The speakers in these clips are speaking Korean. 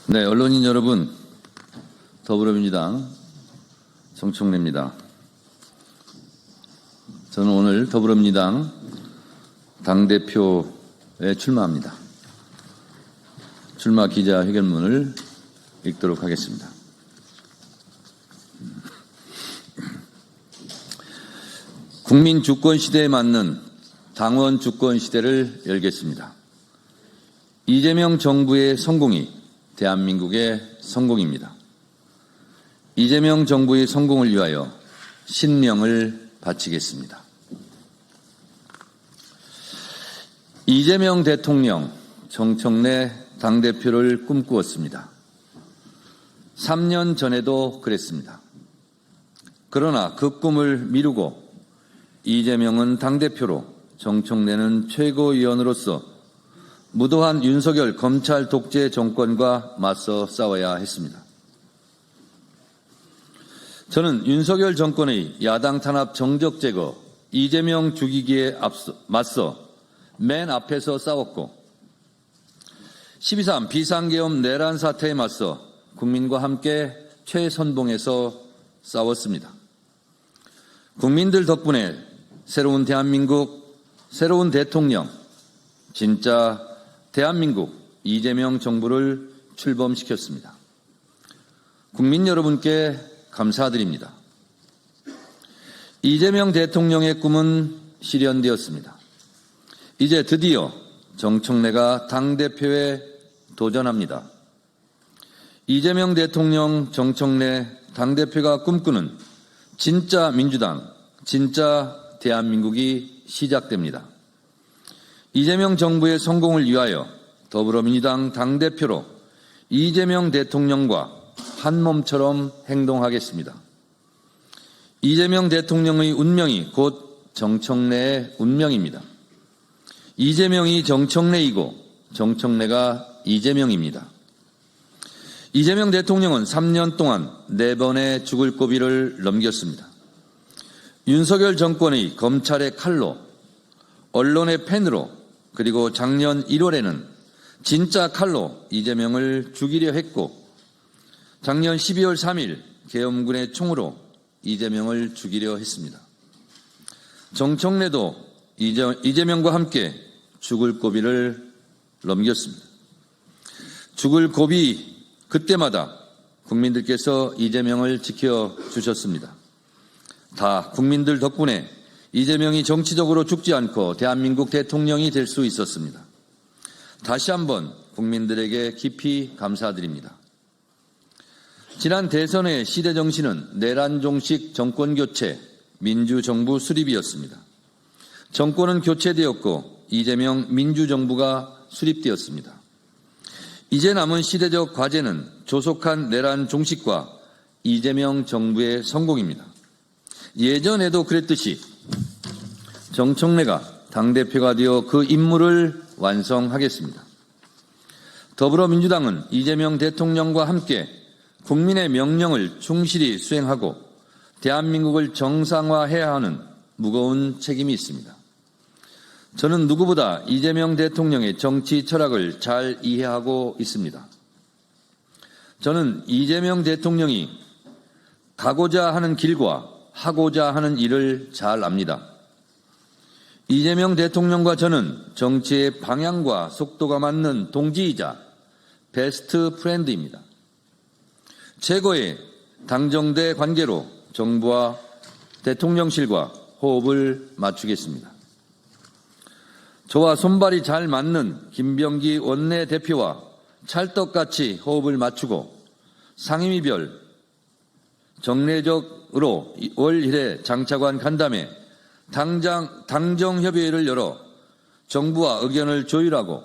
네, 언론인 여러분, 더불어민주당 정청래입니다. 저는 오늘 더불어민주당 당대표에 출마합니다. 출마 기자회견문을 읽도록 하겠습니다. 국민 주권 시대에 맞는 당원 주권 시대를 열겠습니다. 이재명 정부의 성공이 대한민국의 성공입니다. 이재명 정부의 성공을 위하여 신명을 바치겠습니다. 이재명 대통령, 정청래 당대표를 꿈꾸었습니다. 3년 전에도 그랬습니다. 그러나 그 꿈을 미루고 이재명은 당대표로, 정청래는 최고위원으로서 무도한 윤석열 검찰 독재 정권과 맞서 싸워야 했습니다. 저는 윤석열 정권의 야당 탄압 정적 제거, 이재명 죽이기에 맞서 맨 앞에서 싸웠고 12.3 비상계엄 내란 사태에 맞서 국민과 함께 최선봉에서 싸웠습니다. 국민들 덕분에 새로운 대한민국, 새로운 대통령, 진짜 대한민국 이재명 정부를 출범시켰습니다. 국민 여러분께 감사드립니다. 이재명 대통령의 꿈은 실현되었습니다. 이제 드디어 정청래가 당대표에 도전합니다. 이재명 대통령, 정청래 당대표가 꿈꾸는 진짜 민주당, 진짜 대한민국이 시작됩니다. 이재명 정부의 성공을 위하여 더불어민주당 당대표로 이재명 대통령과 한몸처럼 행동하겠습니다. 이재명 대통령의 운명이 곧 정청래의 운명입니다. 이재명이 정청래이고 정청래가 이재명입니다. 이재명 대통령은 3년 동안 4번의 죽을 고비를 넘겼습니다. 윤석열 정권의 검찰의 칼로, 언론의 펜으로, 그리고 작년 1월에는 진짜 칼로 이재명을 죽이려 했고 작년 12월 3일 계엄군의 총으로 이재명을 죽이려 했습니다. 정청래도 이재명과 함께 죽을 고비를 넘겼습니다. 죽을 고비 그때마다 국민들께서 이재명을 지켜주셨습니다. 다 국민들 덕분에 이재명이 정치적으로 죽지 않고 대한민국 대통령이 될 수 있었습니다. 다시 한번 국민들에게 깊이 감사드립니다. 지난 대선의 시대정신은 내란종식 정권교체, 민주정부 수립이었습니다. 정권은 교체되었고 이재명 민주정부가 수립되었습니다. 이제 남은 시대적 과제는 조속한 내란 종식과 이재명 정부의 성공입니다. 예전에도 그랬듯이 정청래가 당대표가 되어 그 임무를 완성하겠습니다. 더불어민주당은 이재명 대통령과 함께 국민의 명령을 충실히 수행하고 대한민국을 정상화해야 하는 무거운 책임이 있습니다. 저는 누구보다 이재명 대통령의 정치 철학을 잘 이해하고 있습니다. 저는 이재명 대통령이 가고자 하는 길과 하고자 하는 일을 잘 압니다. 이재명 대통령과 저는 정치의 방향과 속도가 맞는 동지이자 베스트 프렌드입니다. 최고의 당정대 관계로 정부와 대통령실과 호흡을 맞추겠습니다. 저와 손발이 잘 맞는 김병기 원내대표와 찰떡같이 호흡을 맞추고 상임위별 정례적으로 월 1회 장차관 간담회 당정협의회를 열어 정부와 의견을 조율하고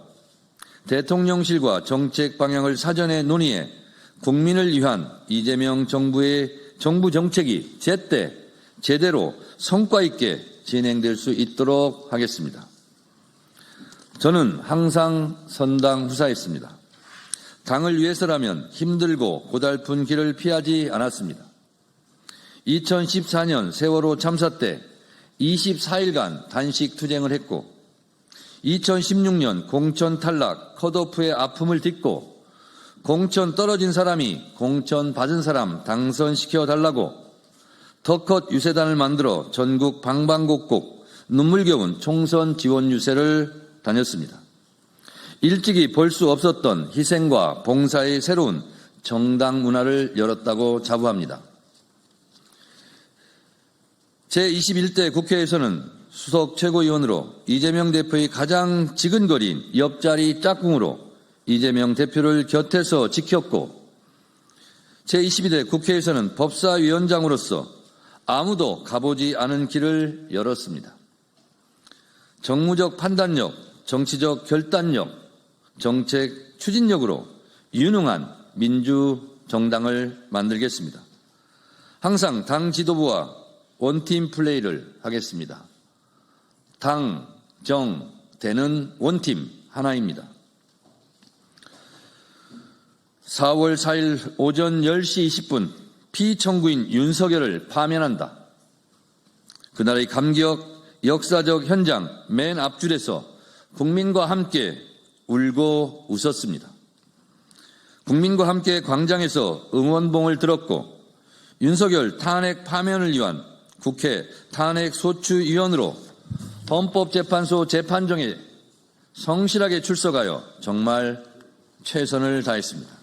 대통령실과 정책 방향을 사전에 논의해 국민을 위한 이재명 정부의 정부 정책이 제때 제대로 성과 있게 진행될 수 있도록 하겠습니다. 저는 항상 선당 후사했습니다. 당을 위해서라면 힘들고 고달픈 길을 피하지 않았습니다. 2014년 세월호 참사 때 24일간 단식 투쟁을 했고 2016년 공천 탈락 컷오프의 아픔을 딛고 공천 떨어진 사람이 공천 받은 사람 당선시켜 달라고 더 컷 유세단을 만들어 전국 방방곡곡 눈물겨운 총선 지원 유세를 다녔습니다. 일찍이 볼 수 없었던 희생과 봉사의 새로운 정당 문화를 열었다고 자부합니다. 제21대 국회에서는 수석 최고위원으로 이재명 대표의 가장 지근거리인 옆자리 짝꿍으로 이재명 대표를 곁에서 지켰고, 제22대 국회에서는 법사위원장으로서 아무도 가보지 않은 길을 열었습니다. 정무적 판단력, 정치적 결단력, 정책 추진력으로 유능한 민주정당을 만들겠습니다. 항상 당 지도부와 원팀 플레이를 하겠습니다. 당, 정, 대는 원팀 하나입니다. 4월 4일 오전 10시 20분 피청구인 윤석열을 파면한다. 그날의 감격, 역사적 현장 맨 앞줄에서 국민과 함께 울고 웃었습니다. 국민과 함께 광장에서 응원봉을 들었고, 윤석열 탄핵 파면을 위한 국회 탄핵소추위원으로 헌법재판소 재판정에 성실하게 출석하여 정말 최선을 다했습니다.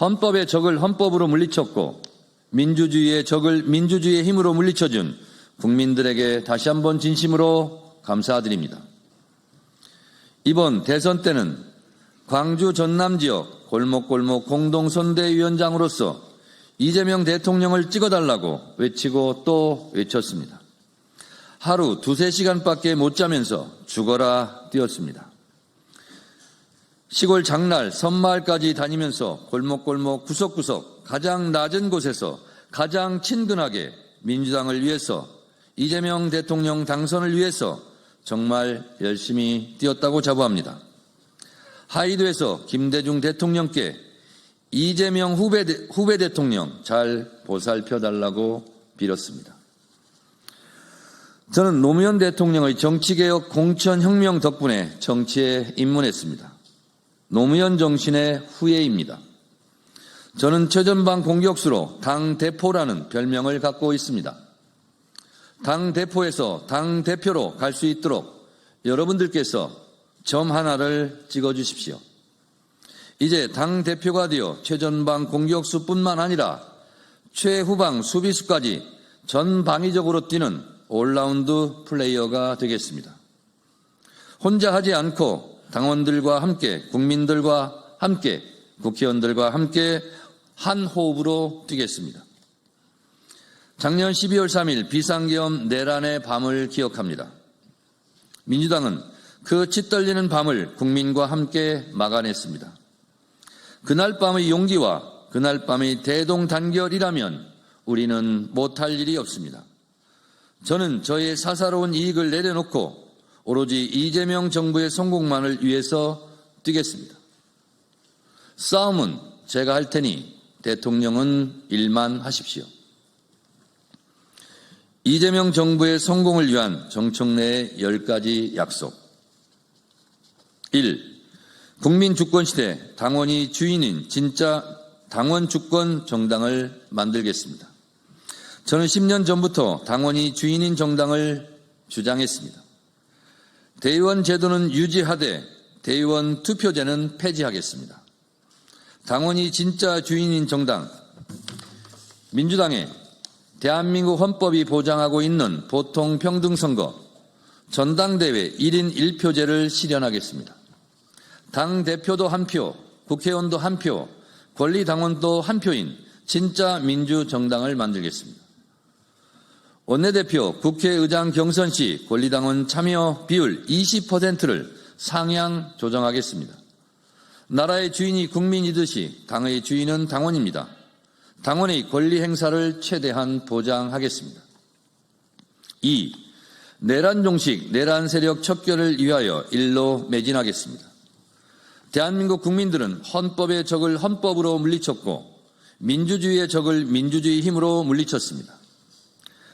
헌법의 적을 헌법으로 물리쳤고 민주주의의 적을 민주주의의 힘으로 물리쳐준 국민들에게 다시 한번 진심으로 감사드립니다. 이번 대선 때는 광주 전남 지역 골목골목 공동선대위원장으로서 이재명 대통령을 찍어달라고 외치고 또 외쳤습니다. 하루 2-3시간밖에 못 자면서 죽어라 뛰었습니다. 시골 장날, 섬마을까지 다니면서 골목골목 구석구석 가장 낮은 곳에서 가장 친근하게 민주당을 위해서, 이재명 대통령 당선을 위해서 정말 열심히 뛰었다고 자부합니다. 하이도에서 김대중 대통령께 이재명 후배 대통령 잘 보살펴달라고 빌었습니다. 저는 노무현 대통령의 정치개혁 공천혁명 덕분에 정치에 입문했습니다. 노무현 정신의 후예입니다. 저는 최전방 공격수로 당대표라는 별명을 갖고 있습니다. 당대표에서 당대표로 갈 수 있도록 여러분들께서 점 하나를 찍어주십시오. 이제 당대표가 되어 최전방 공격수뿐만 아니라 최후방 수비수까지 전방위적으로 뛰는 올라운드 플레이어가 되겠습니다. 혼자 하지 않고 당원들과 함께, 국민들과 함께, 국회의원들과 함께 한 호흡으로 뛰겠습니다. 작년 12월 3일 비상계엄 내란의 밤을 기억합니다. 민주당은 그 치떨리는 밤을 국민과 함께 막아냈습니다. 그날 밤의 용기와 그날 밤의 대동단결이라면 우리는 못할 일이 없습니다. 저는 저의 사사로운 이익을 내려놓고 오로지 이재명 정부의 성공만을 위해서 뛰겠습니다. 싸움은 제가 할 테니 대통령은 일만 하십시오. 이재명 정부의 성공을 위한 정청래의 10가지 약속. 1. 국민 주권 시대 당원이 주인인 진짜 당원 주권 정당을 만들겠습니다. 저는 10년 전부터 당원이 주인인 정당을 주장했습니다. 대의원 제도는 유지하되 대의원 투표제는 폐지하겠습니다. 당원이 진짜 주인인 정당, 민주당의 대한민국 헌법이 보장하고 있는 보통평등선거, 전당대회 1인 1표제를 실현하겠습니다. 당대표도 한 표, 국회의원도 한 표, 권리당원도 한 표인 진짜 민주정당을 만들겠습니다. 원내대표, 국회의장 경선 시 권리당원 참여 비율 20%를 상향 조정하겠습니다. 나라의 주인이 국민이듯이 당의 주인은 당원입니다. 당원의 권리 행사를 최대한 보장하겠습니다. 2. 내란 종식, 내란 세력 척결을 위하여 일로 매진하겠습니다. 대한민국 국민들은 헌법의 적을 헌법으로 물리쳤고 민주주의의 적을 민주주의 힘으로 물리쳤습니다.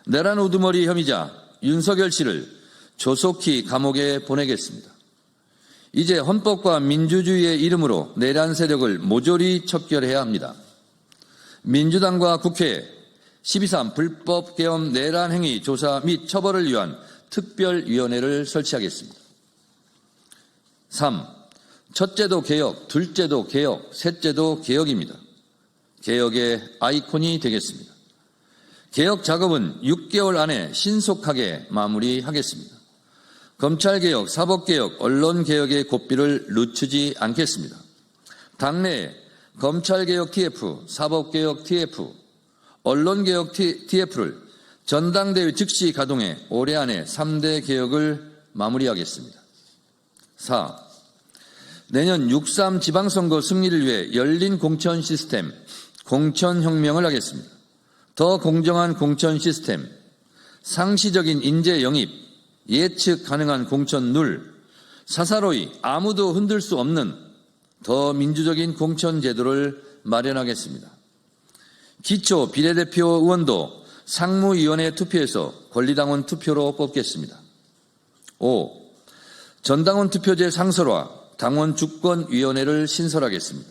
내란 우두머리 혐의자 윤석열 씨를 조속히 감옥에 보내겠습니다. 이제 헌법과 민주주의의 이름으로 내란 세력을 모조리 척결해야 합니다. 민주당과 국회에 12.3 불법 계엄 내란 행위 조사 및 처벌을 위한 특별위원회를 설치하겠습니다. 3. 첫째도 개혁, 둘째도 개혁, 셋째도 개혁입니다. 개혁의 아이콘이 되겠습니다. 개혁 작업은 6개월 안에 신속하게 마무리하겠습니다. 검찰개혁, 사법개혁, 언론개혁의 고삐를 늦추지 않겠습니다. 당내에 검찰개혁 TF, 사법개혁 TF, 언론개혁 TF를 전당대회 즉시 가동해 올해 안에 3대 개혁을 마무리하겠습니다. 4. 내년 6.3 지방선거 승리를 위해 열린 공천 시스템, 공천혁명을 하겠습니다. 더 공정한 공천 시스템, 상시적인 인재 영입, 예측 가능한 공천 룰, 사사로이 아무도 흔들 수 없는 더 민주적인 공천 제도를 마련하겠습니다. 기초 비례대표 의원도 상무위원회 투표에서 권리당원 투표로 뽑겠습니다. 5. 전당원 투표제 상설화, 당원 주권위원회를 신설하겠습니다.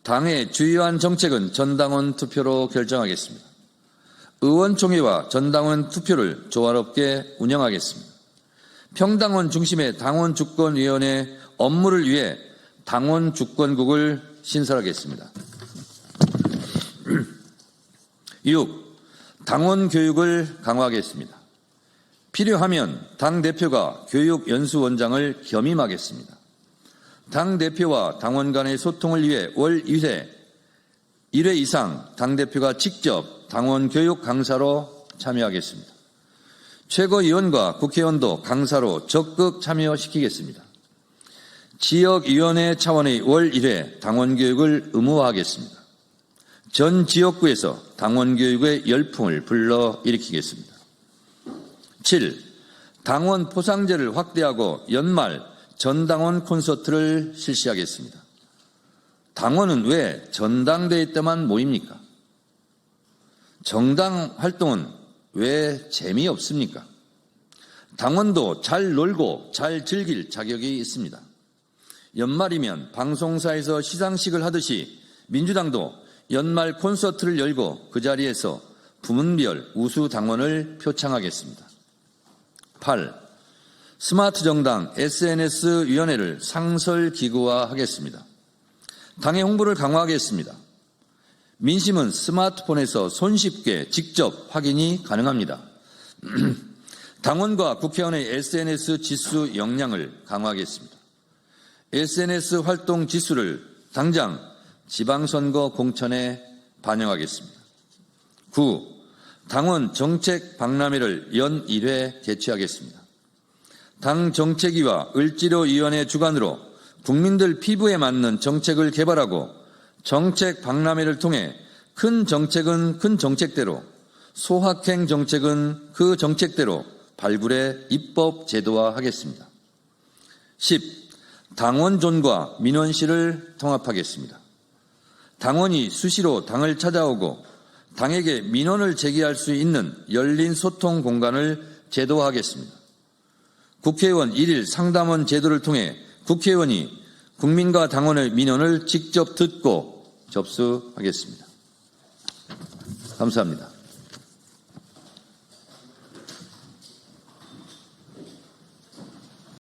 당의 주요한 정책은 전당원 투표로 결정하겠습니다. 의원총회와 전당원 투표를 조화롭게 운영하겠습니다. 평당원 중심의 당원 주권위원회 업무를 위해 당원 주권국을 신설하겠습니다. 6. 당원 교육을 강화하겠습니다. 필요하면 당대표가 교육연수원장을 겸임하겠습니다. 당대표와 당원 간의 소통을 위해 월 1회 이상 당대표가 직접 당원 교육 강사로 참여하겠습니다. 최고위원과 국회의원도 강사로 적극 참여시키겠습니다. 지역위원회 차원의 월 1회 당원교육을 의무화하겠습니다. 전 지역구에서 당원교육의 열풍을 불러일으키겠습니다. 7. 당원 포상제를 확대하고 연말 전당원 콘서트를 실시하겠습니다. 당원은 왜 전당대회 때만 모입니까? 정당 활동은 왜 재미없습니까? 당원도 잘 놀고 잘 즐길 자격이 있습니다. 연말이면 방송사에서 시상식을 하듯이 민주당도 연말 콘서트를 열고 그 자리에서 부문별 우수 당원을 표창하겠습니다. 8. 스마트 정당 SNS위원회를 상설기구화하겠습니다. 당의 홍보를 강화하겠습니다. 민심은 스마트폰에서 손쉽게 직접 확인이 가능합니다. 당원과 국회의원의 SNS 지수 역량을 강화하겠습니다. SNS 활동 지수를 당장 지방선거 공천에 반영하겠습니다. 9. 당원 정책 박람회를 연 1회 개최하겠습니다. 당 정책위와 을지로위원회 주관으로 국민들 피부에 맞는 정책을 개발하고 정책 박람회를 통해 큰 정책은 큰 정책대로, 소확행 정책은 그 정책대로 발굴해 입법 제도화하겠습니다. 10. 당원존과 민원실을 통합하겠습니다. 당원이 수시로 당을 찾아오고 당에게 민원을 제기할 수 있는 열린 소통 공간을 제도화하겠습니다. 국회의원 1일 상담원 제도를 통해 국회의원이 국민과 당원의 민원을 직접 듣고 접수하겠습니다. 감사합니다.